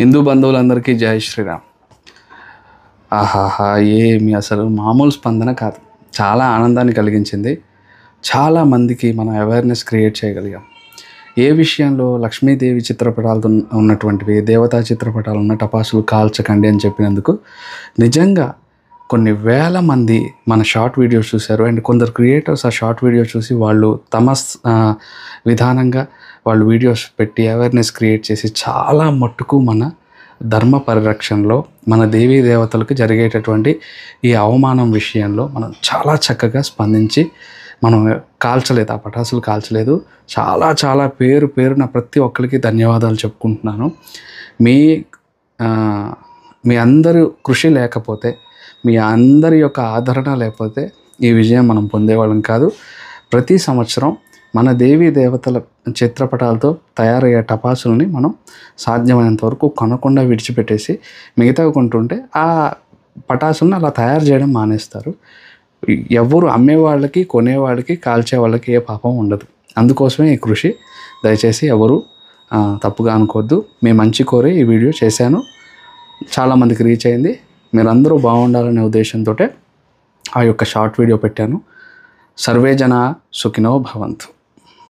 హిందూ బంధువులందరికీ జై శ్రీరామ్. ఆహాహా! ఏమి అసలు మామూలు స్పందన కాదు. చాలా ఆనందాన్ని కలిగించింది. చాలామందికి మనం అవేర్నెస్ క్రియేట్ చేయగలిగాం. ఏ విషయంలో లక్ష్మీదేవి చిత్రపటాలతో ఉన్నటువంటివి, దేవతా చిత్రపటాలు ఉన్న టపాసులు కాల్చకండి అని చెప్పినందుకు నిజంగా కొన్ని వేల మంది మన షార్ట్ వీడియోస్ చూశారు. అండ్ కొందరు క్రియేటర్స్ ఆ షార్ట్ వీడియో చూసి వాళ్ళు తమ విధానంగా వాళ్ళు వీడియోస్ పెట్టి అవేర్నెస్ క్రియేట్ చేసి చాలా మట్టుకు మన ధర్మ పరిరక్షణలో, మన దేవీ దేవతలకు జరిగేటటువంటి ఈ అవమానం విషయంలో మనం చాలా చక్కగా స్పందించి మనం కాల్చలేదు, ఆ పటాసులు కాల్చలేదు. చాలా చాలా పేరున ప్రతి ఒక్కరికి ధన్యవాదాలు చెప్పుకుంటున్నాను. మీ అందరూ కృషి లేకపోతే, మీ అందరి యొక్క ఆదరణ లేకపోతే ఈ విజయం మనం పొందేవాళ్ళం కాదు. ప్రతి సంవత్సరం మన దేవీ దేవతల చిత్రపటాలతో తయారయ్యే టపాసుల్ని మనం సాధ్యమైనంత వరకు కొనకుండా విడిచిపెట్టేసి మిగతావి కొంటుంటే ఆ పటాసులను అలా తయారు చేయడం మానేస్తారు. ఎవరు అమ్మేవాళ్ళకి, కొనేవాళ్ళకి, కాల్చే వాళ్ళకి ఏ పాపం ఉండదు. అందుకోసమే ఈ కృషి. దయచేసి ఎవరు తప్పుగా అనుకోవద్దు. మీ మంచి కోరే ఈ వీడియో చేశాను. చాలామందికి రీచ్ అయింది. మీరందరూ బాగుండాలనే ఉద్దేశంతో ఆ యొక్క షార్ట్ వీడియో పెట్టాను. సర్వే జన సుఖినో భవంతు.